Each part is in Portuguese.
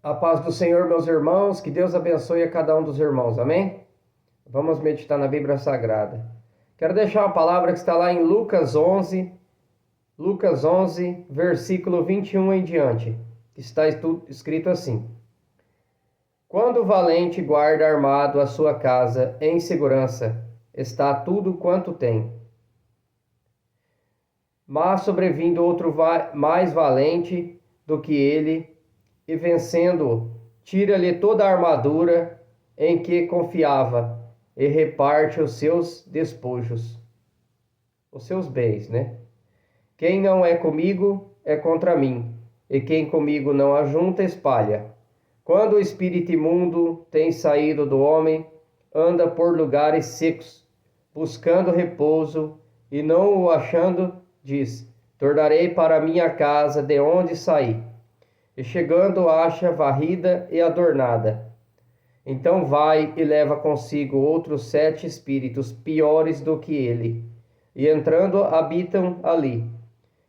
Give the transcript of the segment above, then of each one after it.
A paz do Senhor, meus irmãos, que Deus abençoe a cada um dos irmãos, amém? Vamos meditar na Bíblia Sagrada. Quero deixar uma palavra que está lá em Lucas 11, versículo 21 em diante, que está escrito assim: Quando o valente guarda armado a sua casa em segurança, está tudo quanto tem. Mas sobrevindo outro mais valente do que ele, e vencendo-o, tira-lhe toda a armadura em que confiava e reparte os seus despojos, os seus bens, né? Quem não é comigo é contra mim, e quem comigo não ajunta espalha. Quando o espírito imundo tem saído do homem, anda por lugares secos, buscando repouso, e não o achando, diz: tornarei para minha casa de onde saí. E chegando acha varrida e adornada. Então vai e leva consigo outros 7 espíritos piores do que ele, e entrando habitam ali.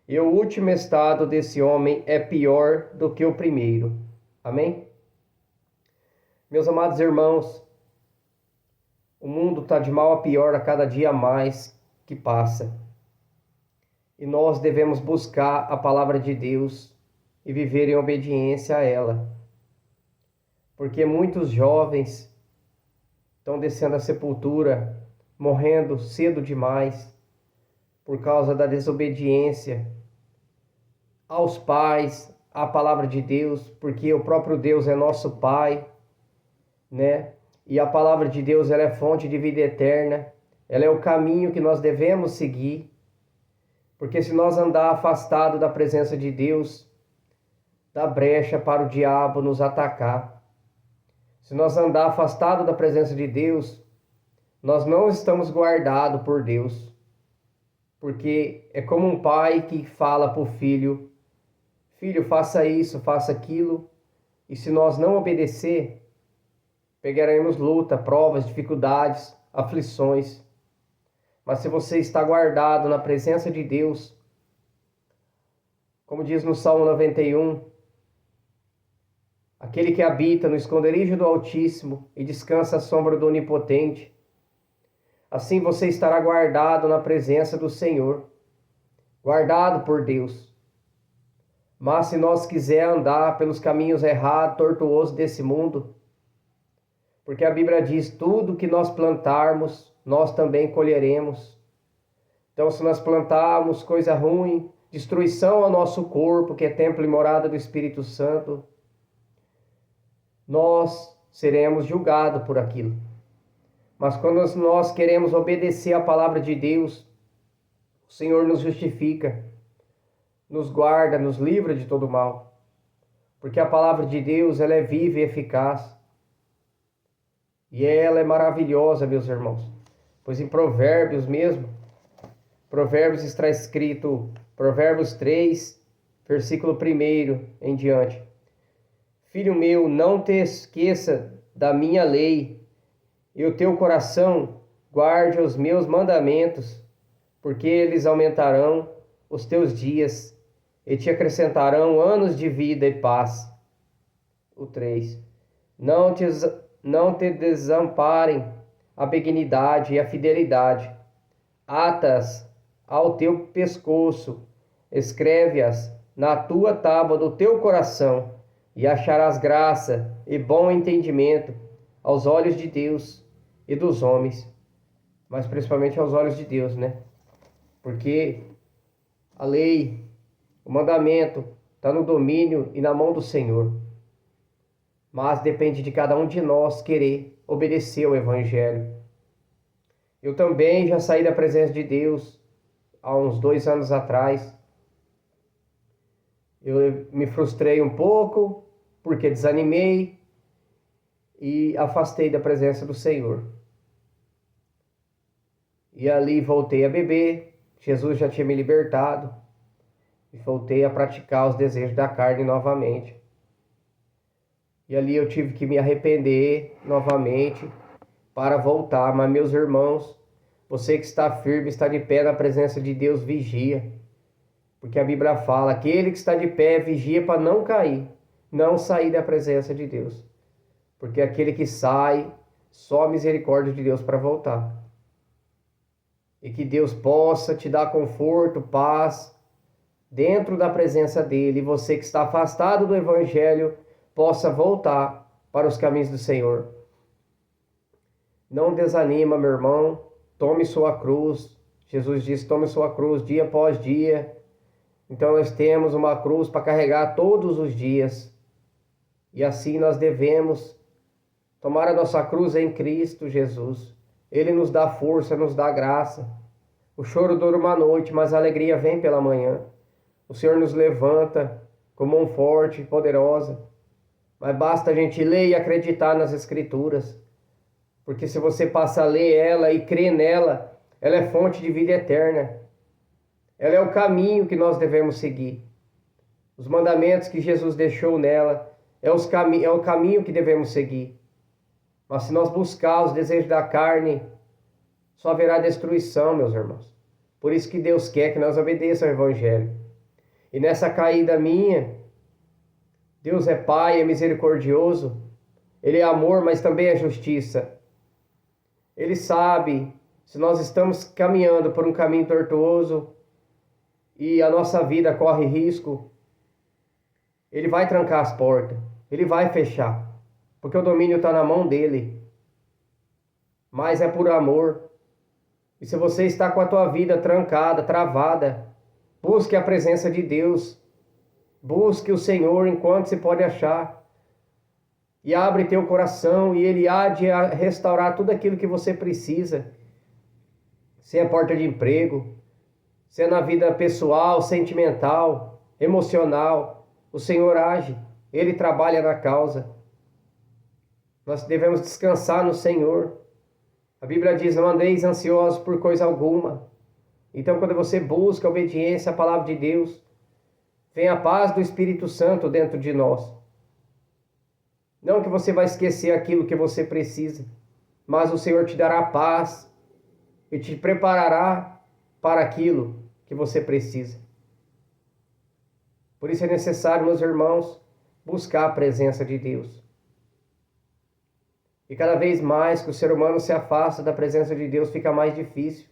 E o último estado desse homem é pior do que o primeiro. Amém? Meus amados irmãos, o mundo está de mal a pior a cada dia mais que passa. E nós devemos buscar a palavra de Deus e viver em obediência a ela. Porque muitos jovens estão descendo à sepultura, morrendo cedo demais, por causa da desobediência aos pais, à palavra de Deus, porque o próprio Deus é nosso Pai, né? E a palavra de Deus, ela é fonte de vida eterna, ela é o caminho que nós devemos seguir, porque se nós andar afastado da presença de Deus, dá brecha para o diabo nos atacar. Se nós andar afastado da presença de Deus, nós não estamos guardados por Deus. Porque é como um pai que fala para o filho: filho, faça isso, faça aquilo. E se nós não obedecer, pegaremos luta, provas, dificuldades, aflições. Mas se você está guardado na presença de Deus, como diz no Salmo 91, aquele que habita no esconderijo do Altíssimo e descansa à sombra do Onipotente, assim você estará guardado na presença do Senhor, guardado por Deus. Mas se nós quiser andar pelos caminhos errados, tortuosos desse mundo, porque a Bíblia diz: tudo que nós plantarmos, nós também colheremos. Então, se nós plantarmos coisa ruim, destruição ao nosso corpo, que é templo e morada do Espírito Santo, nós seremos julgados por aquilo. Mas quando nós queremos obedecer à palavra de Deus, o Senhor nos justifica, nos guarda, nos livra de todo mal. Porque a palavra de Deus, ela é viva e eficaz. E ela é maravilhosa, meus irmãos. Pois em Provérbios mesmo, Provérbios está escrito, Provérbios 3, versículo 1 em diante: Filho meu, não te esqueça da minha lei, e o teu coração guarde os meus mandamentos, porque eles aumentarão os teus dias e te acrescentarão anos de vida e paz. O 3. Não te desamparem a benignidade e a fidelidade. Ata-as ao teu pescoço, escreve-as na tua tábua do teu coração, e acharás graça e bom entendimento aos olhos de Deus e dos homens, mas principalmente aos olhos de Deus, né? Porque a lei, o mandamento, está no domínio e na mão do Senhor. Mas depende de cada um de nós querer obedecer ao Evangelho. Eu também já saí da presença de Deus há uns 2 anos atrás. Eu me frustrei um pouco, porque desanimei e afastei da presença do Senhor. E ali voltei a beber, Jesus já tinha me libertado, e voltei a praticar os desejos da carne novamente. E ali eu tive que me arrepender novamente para voltar. Mas, meus irmãos, você que está firme, está de pé na presença de Deus, vigia. Porque a Bíblia fala: aquele que está de pé, vigia para não cair. não sair da presença de Deus. Porque aquele que sai, só a misericórdia de Deus para voltar. E que Deus possa te dar conforto, paz, dentro da presença dele. E você que está afastado do Evangelho, possa voltar para os caminhos do Senhor. Não desanima, meu irmão. Tome sua cruz. Jesus disse, tome sua cruz dia após dia. Então nós temos uma cruz para carregar todos os dias. E assim nós devemos tomar a nossa cruz em Cristo Jesus. Ele nos dá força, nos dá graça. O choro dura uma noite, mas a alegria vem pela manhã. O Senhor nos levanta com mão forte e poderosa. Mas basta a gente ler e acreditar nas Escrituras. Porque se você passa a ler ela e crer nela, ela é fonte de vida eterna. Ela é o caminho que nós devemos seguir. Os mandamentos que Jesus deixou nela é o caminho que devemos seguir. Mas se nós buscar os desejos da carne, só haverá destruição, meus irmãos. Por isso que Deus quer que nós obedeçamos ao Evangelho. E nessa caída minha, Deus é Pai, é misericordioso. Ele é amor, mas também é justiça. Ele sabe se nós estamos caminhando por um caminho tortuoso e a nossa vida corre risco. Ele vai trancar as portas. Ele vai fechar. Porque o domínio está na mão dele. Mas é por amor. E se você está com a tua vida trancada, travada, busque a presença de Deus. Busque o Senhor enquanto se pode achar. E abre teu coração e Ele há de restaurar tudo aquilo que você precisa. Se é porta de emprego, se é na vida pessoal, sentimental, emocional, o Senhor age. Ele trabalha na causa. Nós devemos descansar no Senhor. A Bíblia diz, não andeis ansiosos por coisa alguma. Então, quando você busca a obediência à palavra de Deus, vem a paz do Espírito Santo dentro de nós. Não que você vai esquecer aquilo que você precisa, mas o Senhor te dará paz e te preparará para aquilo que você precisa. Por isso é necessário, meus irmãos, buscar a presença de Deus. E cada vez mais que o ser humano se afasta da presença de Deus, fica mais difícil.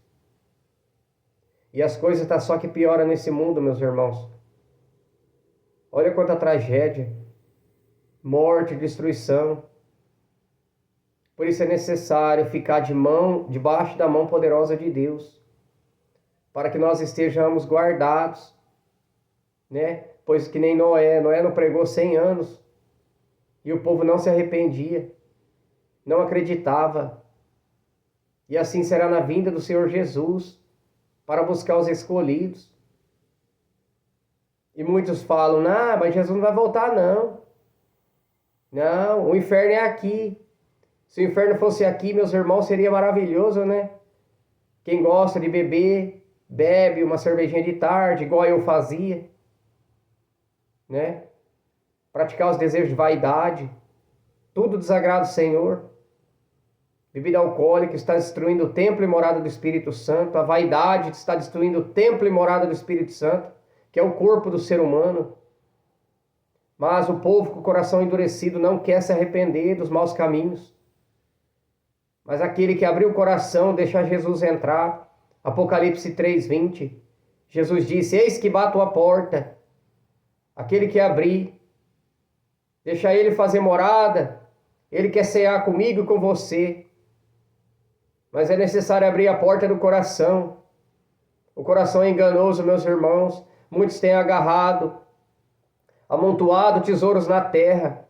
E as coisas estão só que pioram nesse mundo, meus irmãos. Olha quanta tragédia, morte, destruição. Por isso é necessário ficar debaixo da mão poderosa de Deus, para que nós estejamos guardados, né? Pois que nem Noé não pregou 100 anos, e o povo não se arrependia, não acreditava. E assim será na vinda do Senhor Jesus, para buscar os escolhidos. E muitos falam, não, mas Jesus não vai voltar não. Não, o inferno é aqui. Se o inferno fosse aqui, meus irmãos, seria maravilhoso, né? Quem gosta de beber, bebe uma cervejinha de tarde, igual eu fazia, né? Praticar os desejos de vaidade, tudo desagrada o Senhor. Bebida alcoólica está destruindo o templo e morada do Espírito Santo. A vaidade está destruindo o templo e morada do Espírito Santo, que é o corpo do ser humano. Mas o povo com o coração endurecido não quer se arrepender dos maus caminhos. Mas aquele que abriu o coração, deixa Jesus entrar. Apocalipse 3:20. Jesus disse, eis que bato a porta. Aquele que abrir, deixa ele fazer morada. Ele quer cear comigo e com você. Mas é necessário abrir a porta do coração. O coração é enganoso, meus irmãos. Muitos têm amontoado tesouros na terra.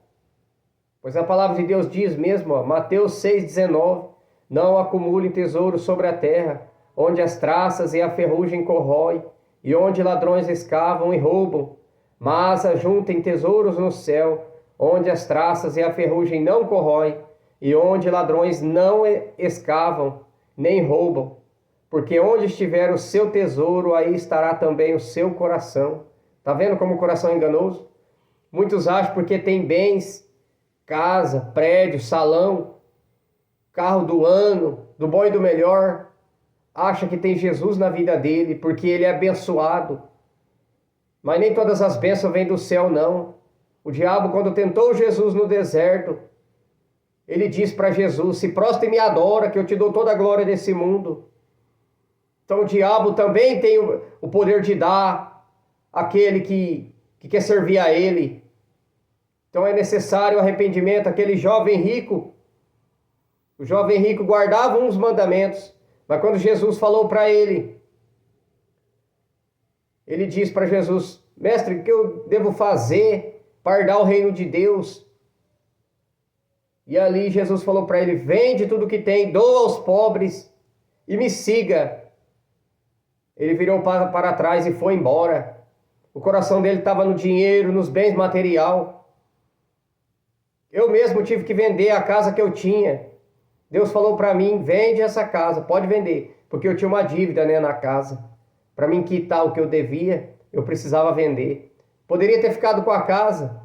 Pois a palavra de Deus diz mesmo, Mateus 6,19, não acumulem tesouros sobre a terra, onde as traças e a ferrugem corroem, e onde ladrões escavam e roubam, mas ajuntem tesouros no céu, onde as traças e a ferrugem não corroem, e onde ladrões não escavam, nem roubam. Porque onde estiver o seu tesouro, aí estará também o seu coração. Está vendo como o coração é enganoso? Muitos acham porque tem bens, casa, prédio, salão, carro do ano, do bom e do melhor, acha que tem Jesus na vida dele, porque ele é abençoado. Mas nem todas as bênçãos vêm do céu, não. O diabo, quando tentou Jesus no deserto, ele disse para Jesus: se prostra e me adora, que eu te dou toda a glória desse mundo. Então o diabo também tem o poder de dar àquele que quer servir a ele. Então é necessário arrependimento. Aquele jovem rico, o jovem rico guardava uns mandamentos, mas quando Jesus falou para ele, ele disse para Jesus: mestre, o que eu devo fazer para herdar o reino de Deus? E ali Jesus falou para ele: vende tudo que tem, doa aos pobres e me siga. Ele virou para trás e foi embora. O coração dele estava no dinheiro, nos bens material. Eu mesmo tive que vender a casa que eu tinha. Deus falou para mim: vende essa casa, pode vender, porque eu tinha uma dívida, né, na casa. Para mim quitar o que eu devia, eu precisava vender. Poderia ter ficado com a casa,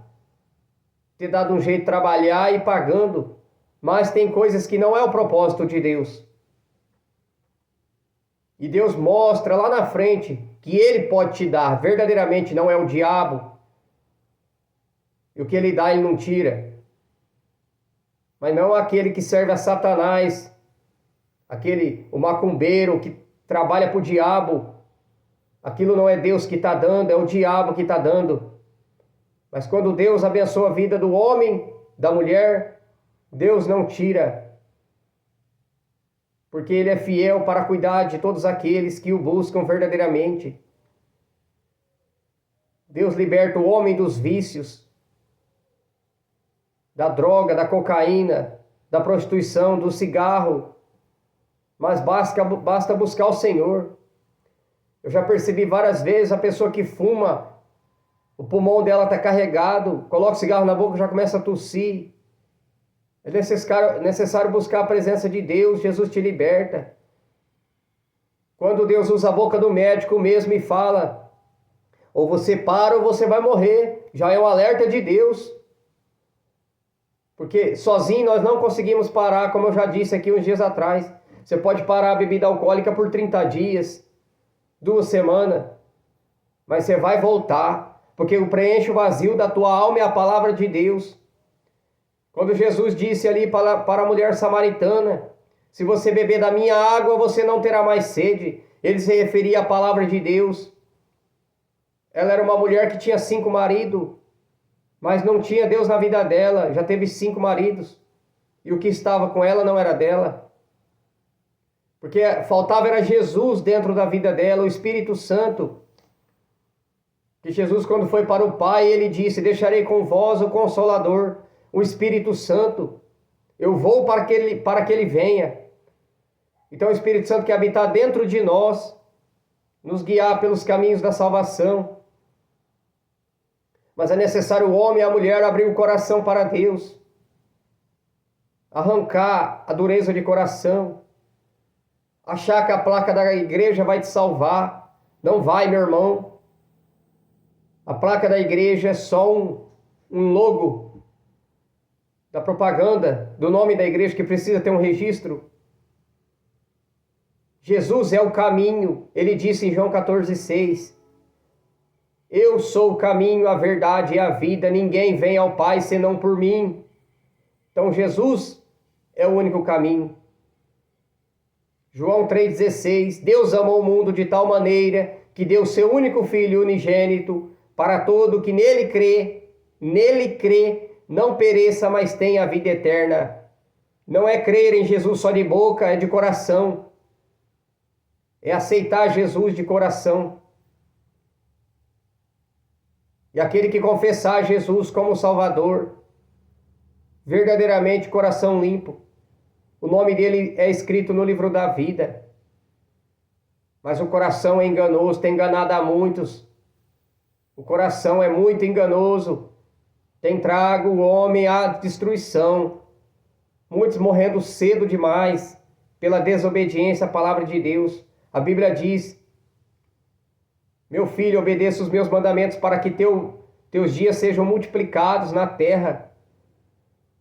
ter dado um jeito de trabalhar e ir pagando, mas tem coisas que não é o propósito de Deus. E Deus mostra lá na frente que Ele pode te dar, verdadeiramente não é o diabo. E o que Ele dá, Ele não tira. Mas não aquele que serve a Satanás, o macumbeiro que trabalha para o diabo. Aquilo não é Deus que está dando, é o diabo que está dando. Mas quando Deus abençoa a vida do homem, da mulher, Deus não tira. Porque Ele é fiel para cuidar de todos aqueles que o buscam verdadeiramente. Deus liberta o homem dos vícios, da droga, da cocaína, da prostituição, do cigarro. Mas basta buscar o Senhor. Eu já percebi várias vezes a pessoa que fuma, o pulmão dela está carregado, coloca o cigarro na boca e já começa a tossir. É necessário buscar a presença de Deus. Jesus te liberta. Quando Deus usa a boca do médico mesmo e fala: ou você para ou você vai morrer, já é um alerta de Deus. Porque sozinho nós não conseguimos parar, como eu já disse aqui uns dias atrás. Você pode parar a bebida alcoólica por 30 dias, 2 semanas, mas você vai voltar, porque o preenche o vazio da tua alma é a palavra de Deus. Quando Jesus disse ali para a mulher samaritana: se você beber da minha água, você não terá mais sede. Ele se referia à palavra de Deus. Ela era uma mulher que tinha 5 maridos, mas não tinha Deus na vida dela. Já teve 5 maridos. E o que estava com ela não era dela. Porque faltava era Jesus dentro da vida dela, o Espírito Santo. Que Jesus, quando foi para o Pai, ele disse: deixarei com vós o Consolador, o Espírito Santo. Eu vou para que ele venha. Então o Espírito Santo quer habitar dentro de nós, nos guiar pelos caminhos da salvação. Mas é necessário o homem e a mulher abrir o coração para Deus, arrancar a dureza de coração, achar que a placa da igreja vai te salvar. Não vai, meu irmão. A placa da igreja é só um logo da propaganda do nome da igreja que precisa ter um registro. Jesus é o caminho. Ele disse em João 14,6: eu sou o caminho, a verdade e a vida. Ninguém vem ao Pai senão por mim. Então Jesus é o único caminho. João 3,16: Deus amou o mundo de tal maneira que deu seu único Filho unigênito para todo que nele crê, não pereça, mas tenha a vida eterna. Não é crer em Jesus só de boca, é de coração. É aceitar Jesus de coração. E aquele que confessar Jesus como Salvador, verdadeiramente coração limpo, o nome dele é escrito no livro da vida. Mas o coração é enganoso, tem enganado a muitos. O coração é muito enganoso, tem trago o homem à destruição. Muitos morrendo cedo demais pela desobediência à palavra de Deus. A Bíblia diz: meu filho, obedeça os meus mandamentos para que teus dias sejam multiplicados na terra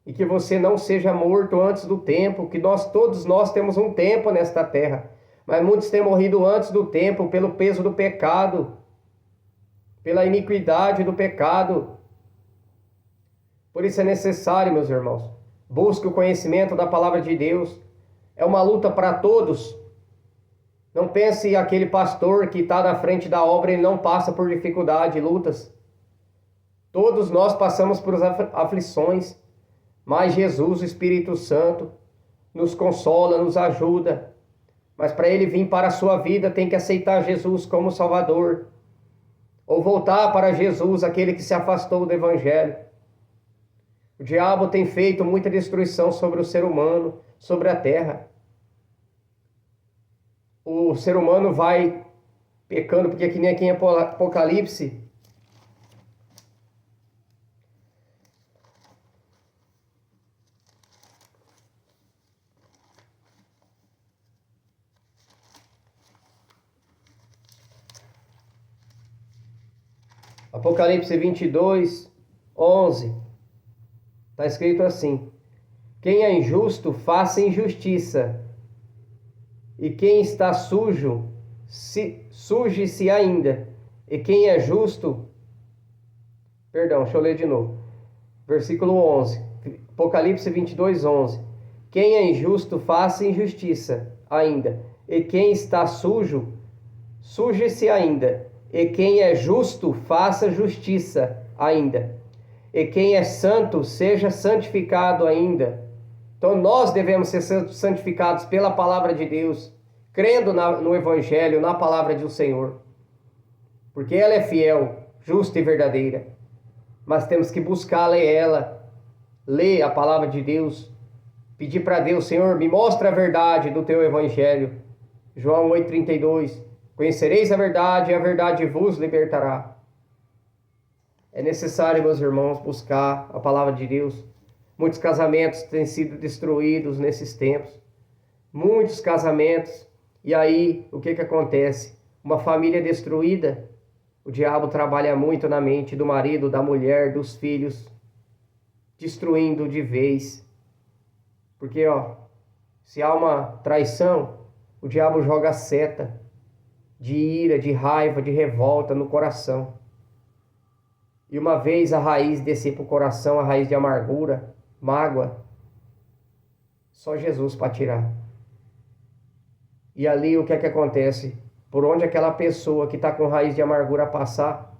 e que você não seja morto antes do tempo, que todos nós temos um tempo nesta terra, mas muitos têm morrido antes do tempo pelo peso do pecado, pela iniquidade do pecado. Por isso é necessário, meus irmãos, busque o conhecimento da palavra de Deus. É uma luta para todos. Não pense aquele pastor que está na frente da obra e não passa por dificuldade, lutas. Todos nós passamos por aflições, mas Jesus, o Espírito Santo, nos consola, nos ajuda. Mas para ele vir para a sua vida, tem que aceitar Jesus como Salvador. Ou voltar para Jesus, aquele que se afastou do Evangelho. O diabo tem feito muita destruição sobre o ser humano, sobre a terra. O ser humano vai pecando, porque que nem aqui em Apocalipse, Apocalipse 22, 11, está escrito assim: quem é injusto, faça injustiça, e quem está sujo, suje-se ainda, e quem é justo, deixa eu ler de novo, versículo 11, Apocalipse 22, 11, quem é injusto, faça injustiça ainda, e quem está sujo, suje-se ainda, e quem é justo, faça justiça ainda, e quem é santo, seja santificado ainda. Então nós devemos ser santificados pela palavra de Deus, crendo no Evangelho, na palavra do Senhor, porque ela é fiel, justa e verdadeira. Mas temos que buscar ler a palavra de Deus, pedir para Deus: Senhor, me mostra a verdade do teu Evangelho. João 8,32, conhecereis a verdade e a verdade vos libertará. É necessário, meus irmãos, buscar a palavra de Deus. Muitos casamentos têm sido destruídos nesses tempos. Muitos casamentos. E aí, o que acontece? Uma família destruída. O diabo trabalha muito na mente do marido, da mulher, dos filhos, destruindo de vez. Porque, se há uma traição, o diabo joga seta de ira, de raiva, de revolta no coração. E uma vez a raiz descer para o coração, a raiz de amargura, mágoa, só Jesus para tirar. E ali o que acontece? Por onde aquela pessoa que está com raiz de amargura passar,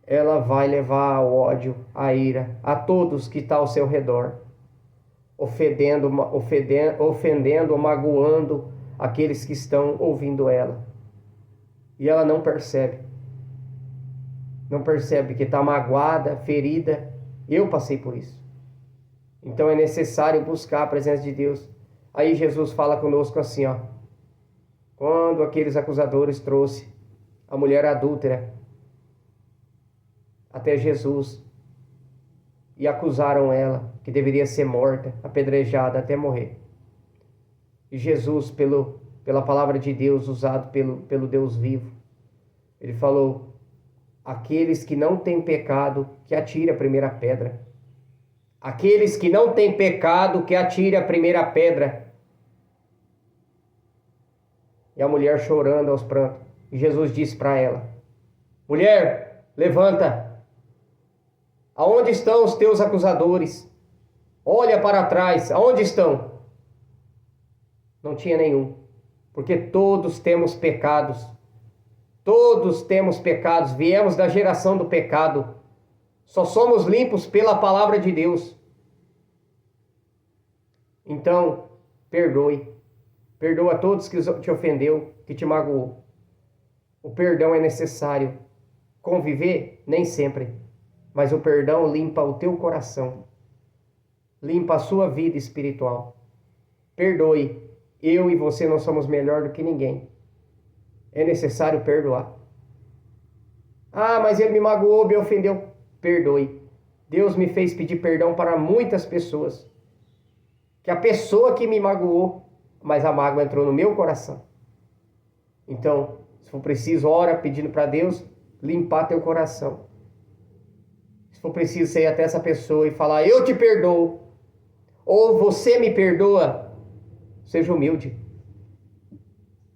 ela vai levar o ódio, a ira, a todos que estão ao seu redor, ofendendo ou magoando aqueles que estão ouvindo ela. E ela não percebe. Não percebe que está magoada, ferida. Eu passei por isso. Então é necessário buscar a presença de Deus. Aí Jesus fala conosco assim, quando aqueles acusadores trouxeram a mulher adúltera até Jesus e acusaram ela que deveria ser morta, apedrejada até morrer. E Jesus, pela palavra de Deus, usado pelo Deus vivo, ele falou: aqueles que não têm pecado, que atire a primeira pedra. Aqueles que não têm pecado, que atire a primeira pedra. E a mulher chorando aos prantos. E Jesus disse para ela: mulher, levanta. Aonde estão os teus acusadores? Olha para trás, aonde estão? Não tinha nenhum, porque todos temos pecados. Todos temos pecados, viemos da geração do pecado. Só somos limpos pela palavra de Deus. Então, perdoe. Perdoa a todos que te ofendeu, que te magoou. O perdão é necessário. Conviver, nem sempre. Mas o perdão limpa o teu coração. Limpa a sua vida espiritual. Perdoe. Eu e você não somos melhor do que ninguém. É necessário perdoar. Ah, mas ele me magoou, me ofendeu. Perdoe. Deus me fez pedir perdão para muitas pessoas. Que a pessoa que me magoou, mas a mágoa entrou no meu coração. Então, se for preciso, ora pedindo para Deus limpar teu coração. Se for preciso, você ir até essa pessoa e falar: eu te perdoo. Ou você me perdoa. Seja humilde.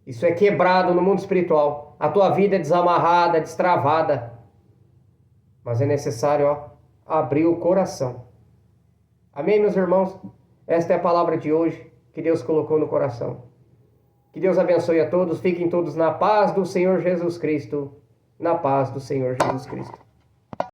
Isso é quebrado no mundo espiritual. A tua vida é desamarrada, destravada. Mas é necessário, abrir o coração. Amém, meus irmãos? Esta é a palavra de hoje que Deus colocou no coração. Que Deus abençoe a todos. Fiquem todos na paz do Senhor Jesus Cristo. Na paz do Senhor Jesus Cristo.